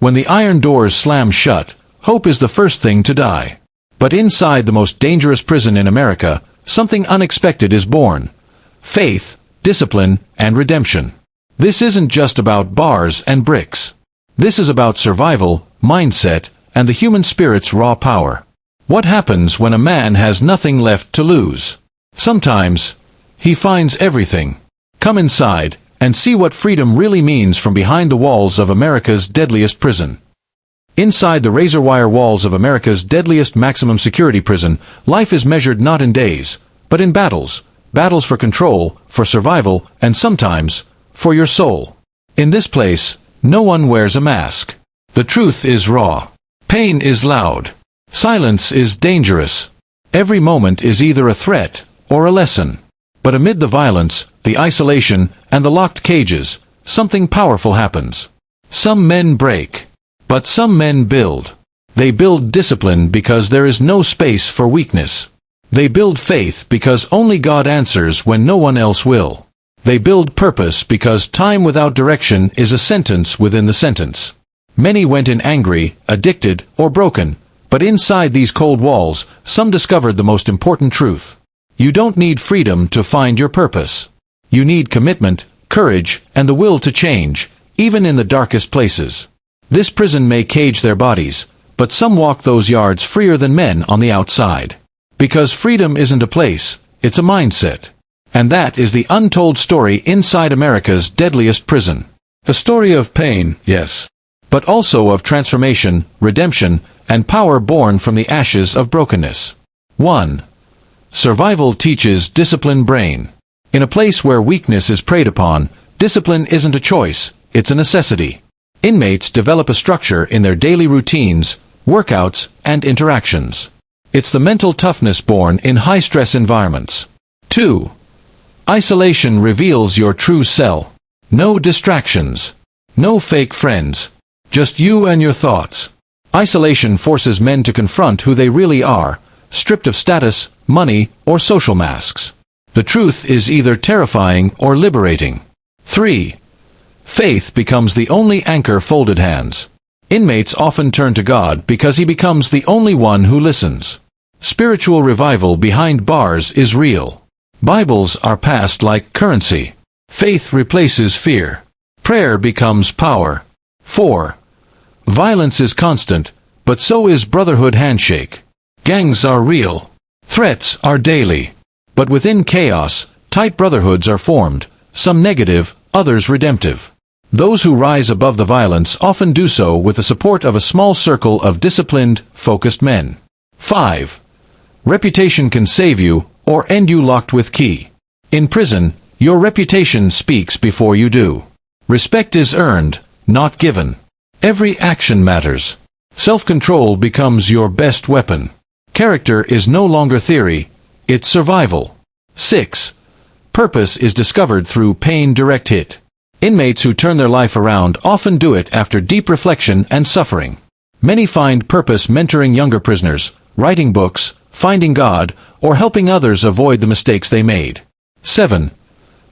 When the iron doors slam shut, hope is the first thing to die. But inside the most dangerous prison in America, something unexpected is born. Faith, discipline, and redemption. This isn't just about bars and bricks. This is about survival, mindset, and the human spirit's raw power. What happens when a man has nothing left to lose? Sometimes, he finds everything. Come inside, and see what freedom really means from behind the walls of America's deadliest prison. Inside the razor-wire walls of America's deadliest maximum security prison, life is measured not in days, but in battles. Battles for control, for survival, and sometimes, for your soul. In this place, no one wears a mask. The truth is raw. Pain is loud. Silence is dangerous. Every moment is either a threat or a lesson. But amid the violence, the isolation, and the locked cages, something powerful happens. Some men break. But some men build. They build discipline because there is no space for weakness. They build faith because only God answers when no one else will. They build purpose because time without direction is a sentence within the sentence. Many went in angry, addicted, or broken, but inside these cold walls, some discovered the most important truth. You don't need freedom to find your purpose. You need commitment, courage, and the will to change, even in the darkest places. This prison may cage their bodies, but some walk those yards freer than men on the outside. Because freedom isn't a place, it's a mindset. And that is the untold story inside America's deadliest prison. A story of pain, yes, but also of transformation, redemption, and power born from the ashes of brokenness. 1. Survival teaches disciplined brain. In a place where weakness is preyed upon, discipline isn't a choice, it's a necessity. Inmates develop a structure in their daily routines, workouts, and interactions. It's the mental toughness born in high-stress environments. 2. Isolation reveals your true self. No distractions. No fake friends. Just you and your thoughts. Isolation forces men to confront who they really are, stripped of status, money, or social masks. The truth is either terrifying or liberating. 3. Faith becomes the only anchor folded hands. Inmates often turn to God because he becomes the only one who listens. Spiritual revival behind bars is real. Bibles are passed like currency. Faith replaces fear. Prayer becomes power. 4. Violence is constant, but so is Brotherhood handshake. Gangs are real. Threats are daily. But within chaos, tight brotherhoods are formed, some negative, others redemptive. Those who rise above the violence often do so with the support of a small circle of disciplined, focused men. 5. Reputation can save you, or end you locked with key. In prison, your reputation speaks before you do. Respect is earned, not given. Every action matters. Self-control becomes your best weapon. Character is no longer theory, it's survival. 6. Purpose is discovered through pain direct hit. Inmates who turn their life around often do it after deep reflection and suffering. Many find purpose mentoring younger prisoners, writing books, finding God, or helping others avoid the mistakes they made. 7.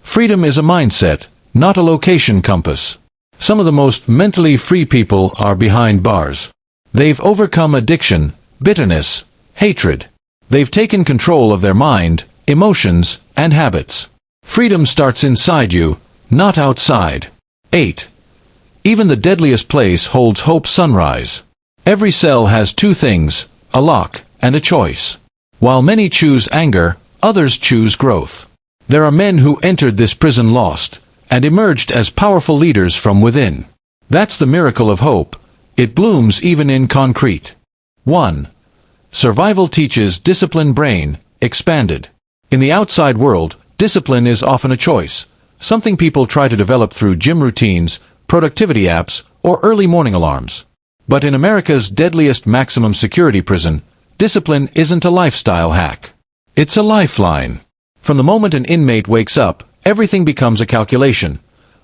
Freedom is a mindset, not a location compass. Some of the most mentally free people are behind bars. They've overcome addiction, bitterness, hatred. They've taken control of their mind, emotions, and habits. Freedom starts inside you, not outside. 8. Even the deadliest place holds hope's sunrise. Every cell has two things, a lock and a choice. While many choose anger, others choose growth. There are men who entered this prison lost, and emerged as powerful leaders from within. That's the miracle of hope. It blooms even in concrete. 1. Survival teaches disciplined brain, expanded. In the outside world, discipline is often a choice. Something people try to develop through gym routines, productivity apps, or early morning alarms. But in America's deadliest maximum security prison, discipline isn't a lifestyle hack. It's a lifeline. From the moment an inmate wakes up, everything becomes a calculation.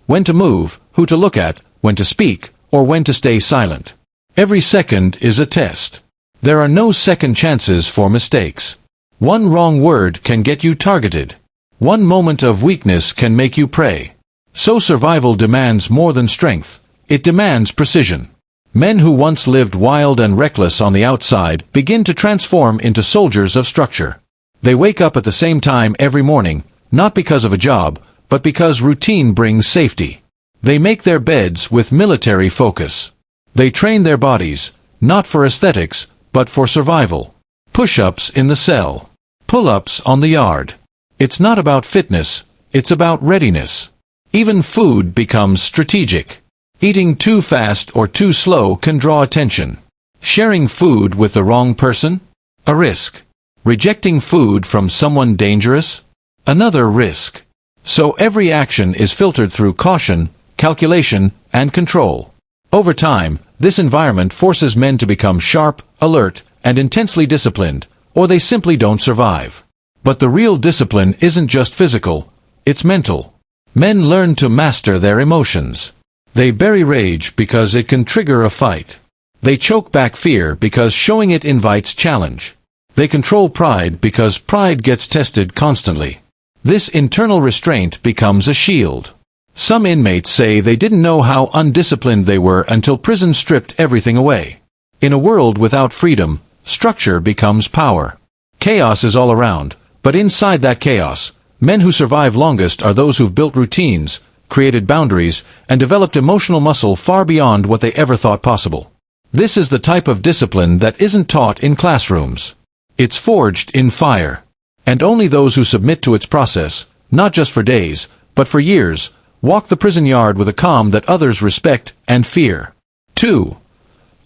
When to move, who to look at, when to speak, or when to stay silent. Every second is a test. There are no second chances for mistakes. One wrong word can get you targeted. One moment of weakness can make you prey. So survival demands more than strength. It demands precision. Men who once lived wild and reckless on the outside begin to transform into soldiers of structure. They wake up at the same time every morning, not because of a job, but because routine brings safety. They make their beds with military focus. They train their bodies, not for aesthetics, but for survival. Push-ups in the cell. Pull-ups on the yard. It's not about fitness, it's about readiness. Even food becomes strategic. Eating too fast or too slow can draw attention. Sharing food with the wrong person? A risk. Rejecting food from someone dangerous? Another risk. So every action is filtered through caution, calculation, and control. Over time, this environment forces men to become sharp, alert, and intensely disciplined, or they simply don't survive. But the real discipline isn't just physical, it's mental. Men learn to master their emotions. They bury rage because it can trigger a fight. They choke back fear because showing it invites challenge. They control pride because pride gets tested constantly. This internal restraint becomes a shield. Some inmates say they didn't know how undisciplined they were until prison stripped everything away. In a world without freedom, structure becomes power. Chaos is all around, but inside that chaos, men who survive longest are those who've built routines, created boundaries, and developed emotional muscle far beyond what they ever thought possible. This is the type of discipline that isn't taught in classrooms. It's forged in fire. And only those who submit to its process, not just for days, but for years, walk the prison yard with a calm that others respect and fear. 2.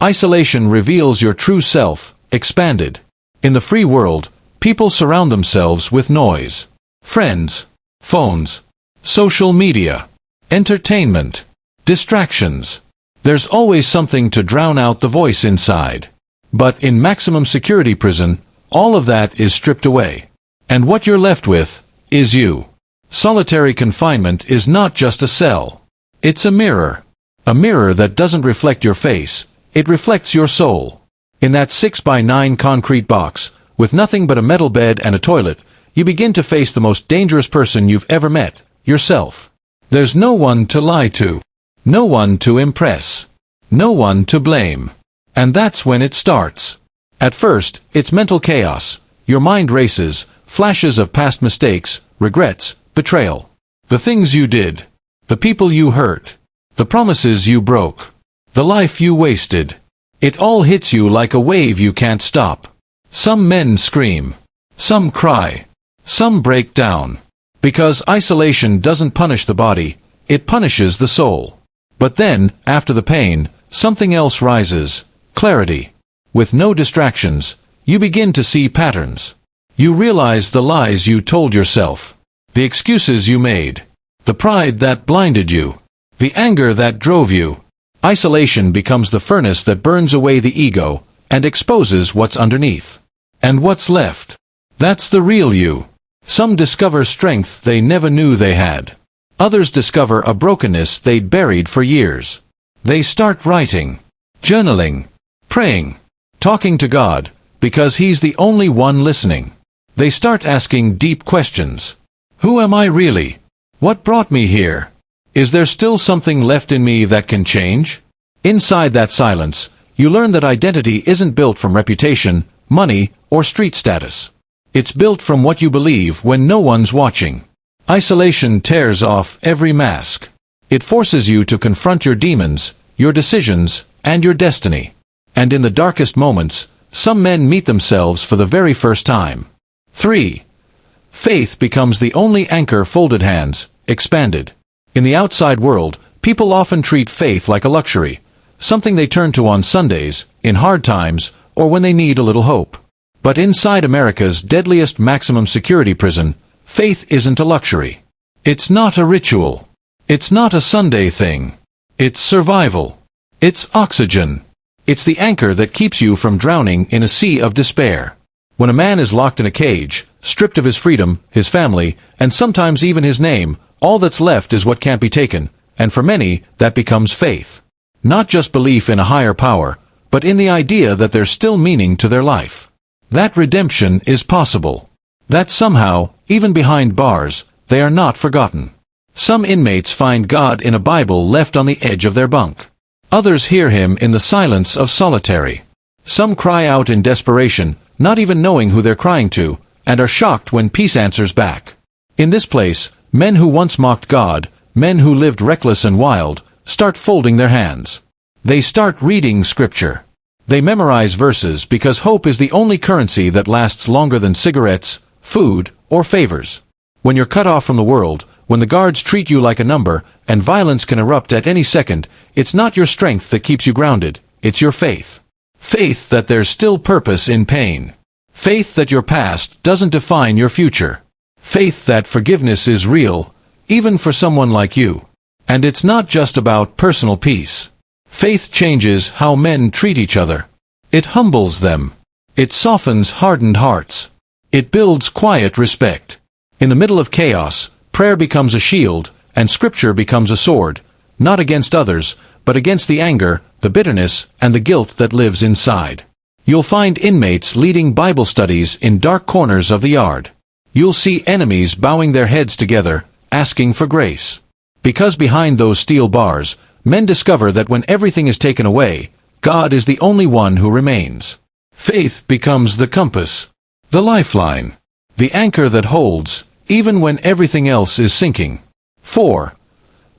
Isolation reveals your true self, expanded. In the free world, people surround themselves with noise. Friends, phones, social media, entertainment, distractions. There's always something to drown out the voice inside. But in maximum security prison, all of that is stripped away. And what you're left with is you. Solitary confinement is not just a cell. It's a mirror. A mirror that doesn't reflect your face, it reflects your soul. In that 6x9 concrete box, with nothing but a metal bed and a toilet, you begin to face the most dangerous person you've ever met, yourself. There's no one to lie to. No one to impress. No one to blame. And that's when it starts. At first, it's mental chaos. Your mind races, flashes of past mistakes, regrets, betrayal. The things you did. The people you hurt. The promises you broke. The life you wasted. It all hits you like a wave you can't stop. Some men scream. Some cry. Some break down. Because isolation doesn't punish the body, it punishes the soul. But then, after the pain, something else rises. Clarity. With no distractions, you begin to see patterns. You realize the lies you told yourself, the excuses you made, the pride that blinded you, the anger that drove you. Isolation becomes the furnace that burns away the ego and exposes what's underneath. And what's left? That's the real you. Some discover strength they never knew they had. Others discover a brokenness they'd buried for years. They start writing, journaling, praying, talking to God, because He's the only one listening. They start asking deep questions. Who am I really? What brought me here? Is there still something left in me that can change? Inside that silence, you learn that identity isn't built from reputation, money, or street status. It's built from what you believe when no one's watching. Isolation tears off every mask. It forces you to confront your demons, your decisions, and your destiny. And in the darkest moments, some men meet themselves for the very first time. 3. Faith becomes the only anchor. Folded hands, expanded. In the outside world, people often treat faith like a luxury, something they turn to on Sundays, in hard times, or when they need a little hope. But inside America's deadliest maximum security prison, faith isn't a luxury. It's not a ritual. It's not a Sunday thing. It's survival. It's oxygen. It's the anchor that keeps you from drowning in a sea of despair. When a man is locked in a cage, stripped of his freedom, his family, and sometimes even his name, all that's left is what can't be taken, and for many, that becomes faith. Not just belief in a higher power, but in the idea that there's still meaning to their life. That redemption is possible. That somehow, even behind bars, they are not forgotten. Some inmates find God in a Bible left on the edge of their bunk. Others hear him in the silence of solitary. Some cry out in desperation, not even knowing who they're crying to, and are shocked when peace answers back. In this place, men who once mocked God, men who lived reckless and wild, start folding their hands. They start reading scripture. They memorize verses because hope is the only currency that lasts longer than cigarettes, food, or favors. When you're cut off from the world, when the guards treat you like a number, and violence can erupt at any second, it's not your strength that keeps you grounded, it's your faith. Faith that there's still purpose in pain. Faith that your past doesn't define your future. Faith that forgiveness is real, even for someone like you. And it's not just about personal peace. Faith changes how men treat each other. It humbles them. It softens hardened hearts. It builds quiet respect. In the middle of chaos, prayer becomes a shield, and scripture becomes a sword, not against others, but against the anger, the bitterness, and the guilt that lives inside. You'll find inmates leading Bible studies in dark corners of the yard. You'll see enemies bowing their heads together, asking for grace. Because behind those steel bars, men discover that when everything is taken away, God is the only one who remains. Faith becomes the compass, the lifeline, the anchor that holds, even when everything else is sinking. 4.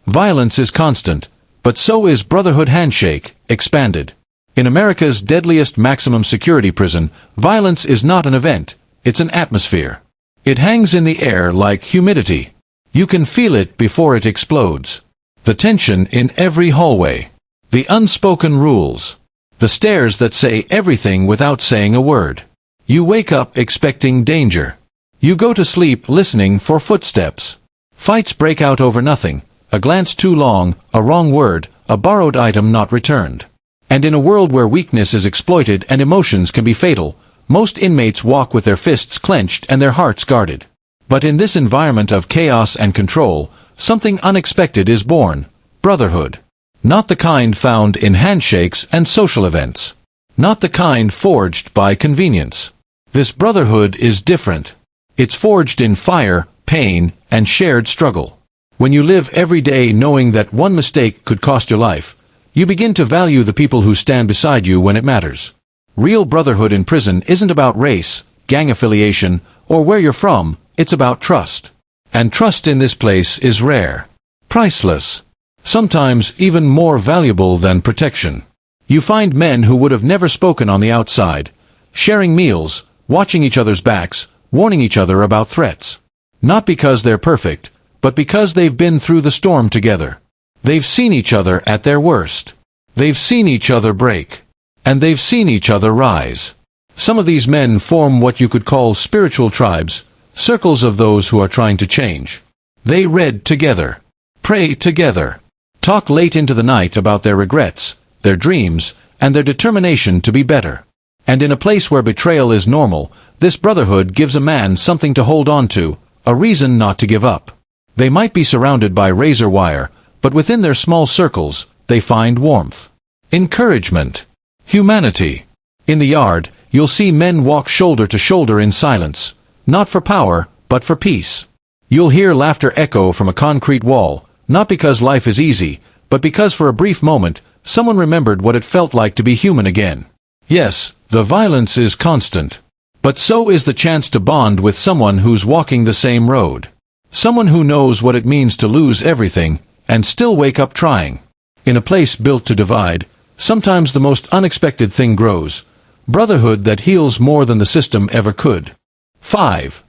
Violence is constant, but so is Brotherhood handshake, expanded. In America's deadliest maximum security prison, violence is not an event, it's an atmosphere. It hangs in the air like humidity. You can feel it before it explodes. The tension in every hallway. The unspoken rules. The stares that say everything without saying a word. You wake up expecting danger. You go to sleep listening for footsteps. Fights break out over nothing, a glance too long, a wrong word, a borrowed item not returned. And in a world where weakness is exploited and emotions can be fatal, most inmates walk with their fists clenched and their hearts guarded. But in this environment of chaos and control, something unexpected is born: brotherhood. Not the kind found in handshakes and social events. Not the kind forged by convenience. This brotherhood is different. It's forged in fire, pain, and shared struggle. When you live every day knowing that one mistake could cost your life, you begin to value the people who stand beside you when it matters. Real brotherhood in prison isn't about race, gang affiliation, or where you're from, it's about trust. And trust in this place is rare. Priceless. Sometimes even more valuable than protection. You find men who would have never spoken on the outside, sharing meals, watching each other's backs, warning each other about threats. Not because they're perfect, but because they've been through the storm together. They've seen each other at their worst. They've seen each other break. And they've seen each other rise. Some of these men form what you could call spiritual tribes, circles of those who are trying to change. They read together, pray together, talk late into the night about their regrets, their dreams, and their determination to be better. And in a place where betrayal is normal, this brotherhood gives a man something to hold on to, a reason not to give up. They might be surrounded by razor wire, but within their small circles, they find warmth, encouragement, humanity. In the yard, you'll see men walk shoulder to shoulder in silence, not for power, but for peace. You'll hear laughter echo from a concrete wall, not because life is easy, but because for a brief moment, someone remembered what it felt like to be human again. Yes, the violence is constant. But so is the chance to bond with someone who's walking the same road. Someone who knows what it means to lose everything, and still wake up trying. In a place built to divide, sometimes the most unexpected thing grows. Brotherhood that heals more than the system ever could. 5.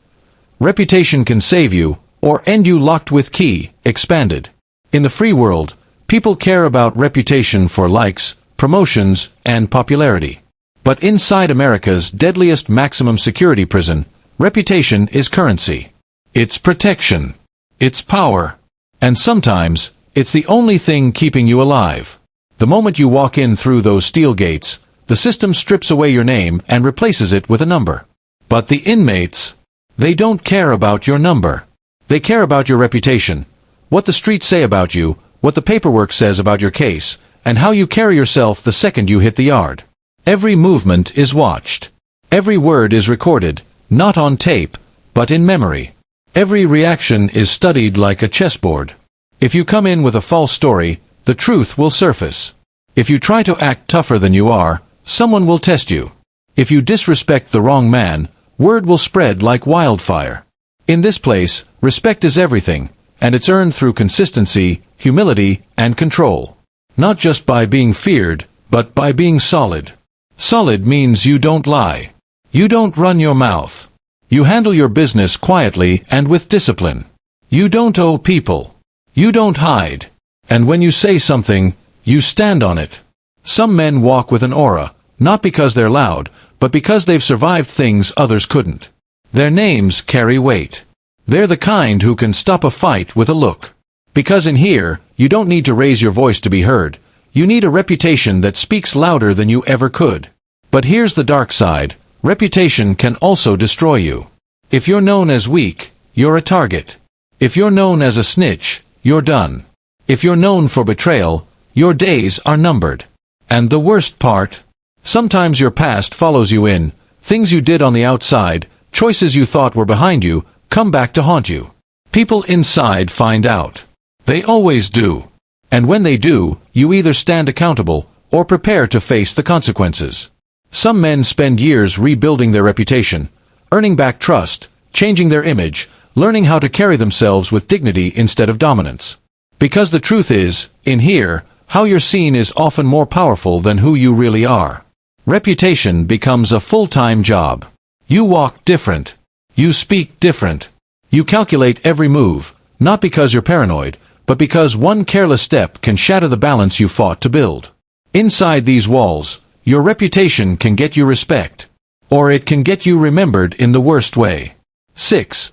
Reputation can save you, or end you locked with key, expanded. In the free world, people care about reputation for likes, promotions, and popularity. But inside America's deadliest maximum security prison, reputation is currency. It's protection. It's power. And sometimes, it's the only thing keeping you alive. The moment you walk in through those steel gates, the system strips away your name and replaces it with a number. But the inmates, they don't care about your number. They care about your reputation, what the streets say about you, what the paperwork says about your case, and how you carry yourself the second you hit the yard. Every movement is watched. Every word is recorded, not on tape, but in memory. Every reaction is studied like a chessboard. If you come in with a false story, the truth will surface. If you try to act tougher than you are, someone will test you. If you disrespect the wrong man, word will spread like wildfire. In this place, respect is everything, and it's earned through consistency, humility, and control. Not just by being feared, but by being solid. Solid means you don't lie. You don't run your mouth. You handle your business quietly and with discipline. You don't owe people. You don't hide. And when you say something, you stand on it. Some men walk with an aura, not because they're loud, but because they've survived things others couldn't. Their names carry weight. They're the kind who can stop a fight with a look. Because in here, you don't need to raise your voice to be heard. You need a reputation that speaks louder than you ever could. But here's the dark side. Reputation can also destroy you. If you're known as weak, you're a target. If you're known as a snitch, you're done. If you're known for betrayal, your days are numbered. And the worst part? Sometimes your past follows you in. Things you did on the outside, choices you thought were behind you, come back to haunt you. People inside find out. They always do. And when they do, you either stand accountable, or prepare to face the consequences. Some men spend years rebuilding their reputation, earning back trust, changing their image, learning how to carry themselves with dignity instead of dominance. Because the truth is, in here, how you're seen is often more powerful than who you really are. Reputation becomes a full-time job. You walk different. You speak different. You calculate every move, not because you're paranoid, but because one careless step can shatter the balance you fought to build. Inside these walls, your reputation can get you respect, or it can get you remembered in the worst way. 6.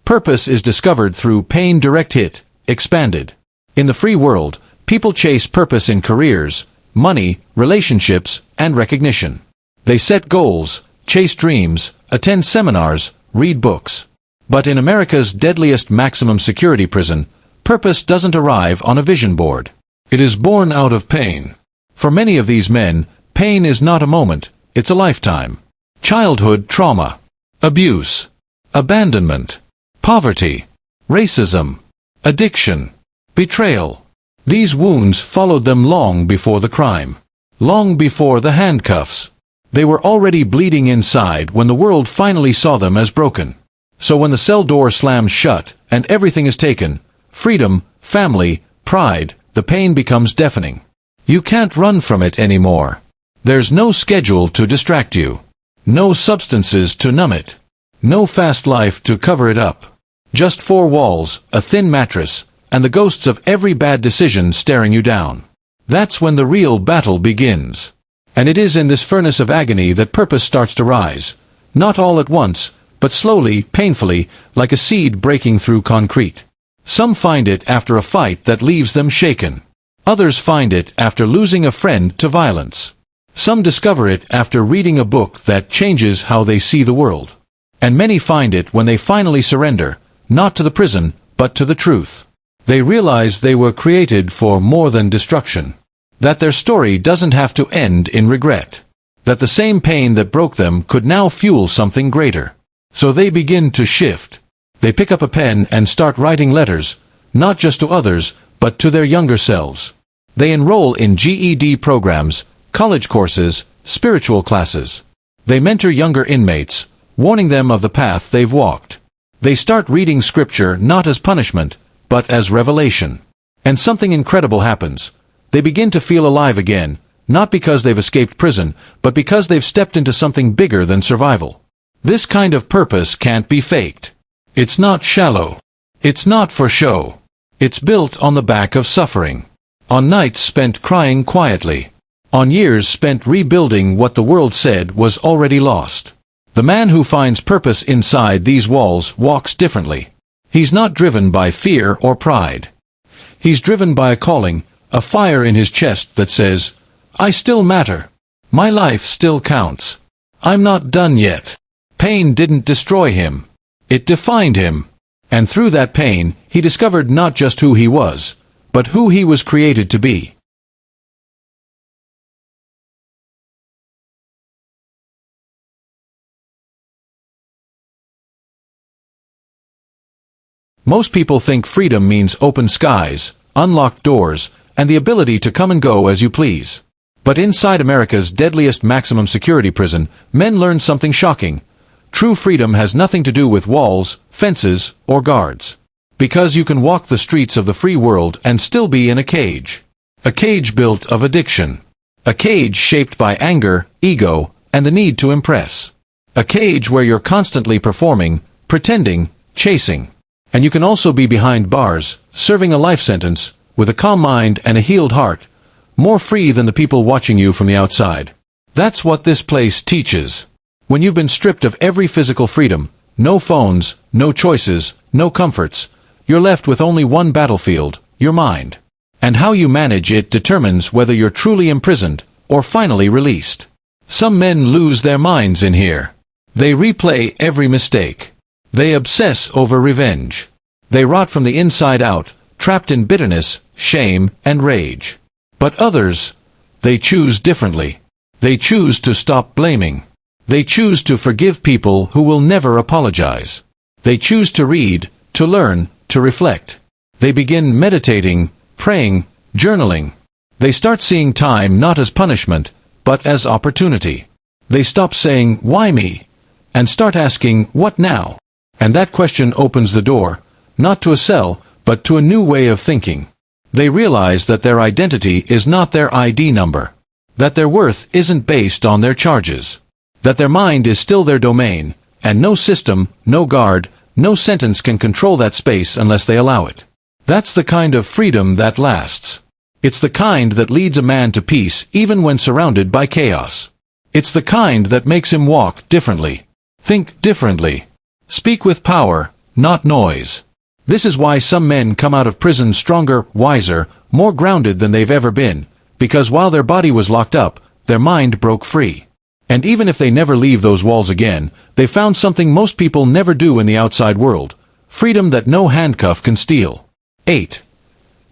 Purpose is discovered through pain. Direct hit, expanded. In the free world, people chase purpose in careers, money, relationships, and recognition. They set goals, chase dreams, attend seminars, read books. But in America's deadliest maximum security prison, purpose doesn't arrive on a vision board. It is born out of pain. For many of these men, pain is not a moment, it's a lifetime. Childhood trauma, abuse, abandonment, poverty, racism, addiction, betrayal. These wounds followed them long before the crime, long before the handcuffs. They were already bleeding inside when the world finally saw them as broken. So when the cell door slams shut and everything is taken, freedom, family, pride, the pain becomes deafening. You can't run from it anymore. There's no schedule to distract you. No substances to numb it. No fast life to cover it up. Just four walls, a thin mattress, and the ghosts of every bad decision staring you down. That's when the real battle begins. And it is in this furnace of agony that purpose starts to rise. Not all at once, but slowly, painfully, like a seed breaking through concrete. Some find it after a fight that leaves them shaken. Others find it after losing a friend to violence. Some discover it after reading a book that changes how they see the world. And many find it when they finally surrender, not to the prison, but to the truth. They realize they were created for more than destruction. That their story doesn't have to end in regret. That the same pain that broke them could now fuel something greater. So they begin to shift. They pick up a pen and start writing letters, not just to others, but to their younger selves. They enroll in GED programs, college courses, spiritual classes. They mentor younger inmates, warning them of the path they've walked. They start reading scripture not as punishment, but as revelation. And something incredible happens. They begin to feel alive again, not because they've escaped prison, but because they've stepped into something bigger than survival. This kind of purpose can't be faked. It's not shallow. It's not for show. It's built on the back of suffering. On nights spent crying quietly. On years spent rebuilding what the world said was already lost. The man who finds purpose inside these walls walks differently. He's not driven by fear or pride. He's driven by a calling, a fire in his chest that says, I still matter. My life still counts. I'm not done yet. Pain didn't destroy him. It defined him. And through that pain, he discovered not just who he was, but who he was created to be. Most people think freedom means open skies, unlocked doors, and the ability to come and go as you please. But inside America's deadliest maximum security prison, men learn something shocking. True freedom has nothing to do with walls, fences, or guards. Because you can walk the streets of the free world and still be in a cage. A cage built of addiction. A cage shaped by anger, ego, and the need to impress. A cage where you're constantly performing, pretending, chasing. And you can also be behind bars, serving a life sentence, with a calm mind and a healed heart, more free than the people watching you from the outside. That's what this place teaches. When you've been stripped of every physical freedom, no phones, no choices, no comforts, you're left with only one battlefield, your mind. And how you manage it determines whether you're truly imprisoned, or finally released. Some men lose their minds in here. They replay every mistake. They obsess over revenge. They rot from the inside out, trapped in bitterness, shame, and rage. But others, they choose differently. They choose to stop blaming. They choose to forgive people who will never apologize. They choose to read, to learn, to reflect. They begin meditating, praying, journaling. They start seeing time not as punishment, but as opportunity. They stop saying, "Why me?" and start asking, "What now?" And that question opens the door, not to a cell, but to a new way of thinking. They realize that their identity is not their ID number. That their worth isn't based on their charges. That their mind is still their domain, and no system, no guard, no sentence can control that space unless they allow it. That's the kind of freedom that lasts. It's the kind that leads a man to peace even when surrounded by chaos. It's the kind that makes him walk differently, think differently, speak with power, not noise. This is why some men come out of prison stronger, wiser, more grounded than they've ever been, because while their body was locked up, their mind broke free. And even if they never leave those walls again, they found something most people never do in the outside world, freedom that no handcuff can steal. 8.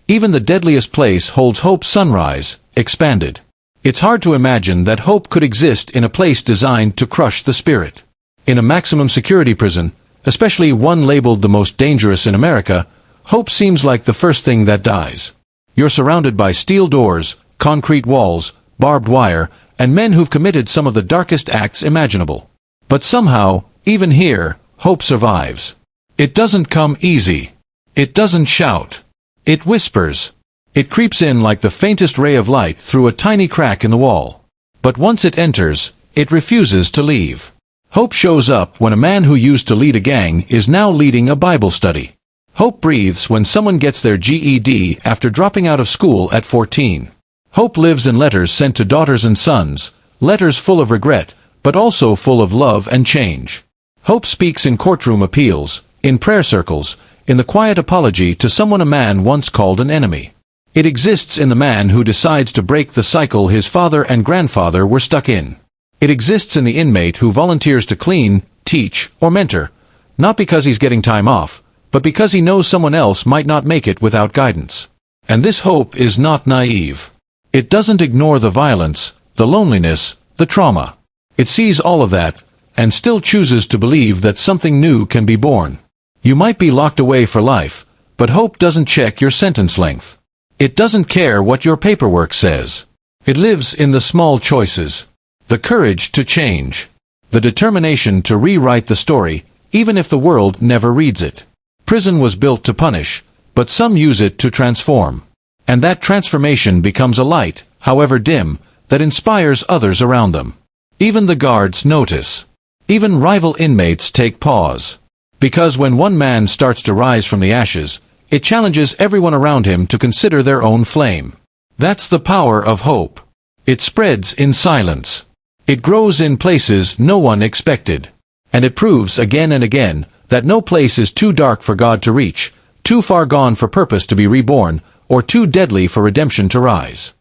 Even the deadliest place holds hope's sunrise, expanded. It's hard to imagine that hope could exist in a place designed to crush the spirit. In a maximum security prison, especially one labeled the most dangerous in America, hope seems like the first thing that dies. You're surrounded by steel doors, concrete walls, barbed wire, and men who've committed some of the darkest acts imaginable. But somehow, even here, hope survives. It doesn't come easy. It doesn't shout. It whispers. It creeps in like the faintest ray of light through a tiny crack in the wall. But once it enters, it refuses to leave. Hope shows up when a man who used to lead a gang is now leading a Bible study. Hope breathes when someone gets their GED after dropping out of school at 14. Hope lives in letters sent to daughters and sons, letters full of regret, but also full of love and change. Hope speaks in courtroom appeals, in prayer circles, in the quiet apology to someone a man once called an enemy. It exists in the man who decides to break the cycle his father and grandfather were stuck in. It exists in the inmate who volunteers to clean, teach, or mentor, not because he's getting time off, but because he knows someone else might not make it without guidance. And this hope is not naive. It doesn't ignore the violence, the loneliness, the trauma. It sees all of that, and still chooses to believe that something new can be born. You might be locked away for life, but hope doesn't check your sentence length. It doesn't care what your paperwork says. It lives in the small choices. The courage to change. The determination to rewrite the story, even if the world never reads it. Prison was built to punish, but some use it to transform. And that transformation becomes a light, however dim, that inspires others around them. Even the guards notice. Even rival inmates take pause. Because when one man starts to rise from the ashes, it challenges everyone around him to consider their own flame. That's the power of hope. It spreads in silence. It grows in places no one expected. And it proves again and again that no place is too dark for God to reach, too far gone for purpose to be reborn, or too deadly for redemption to rise.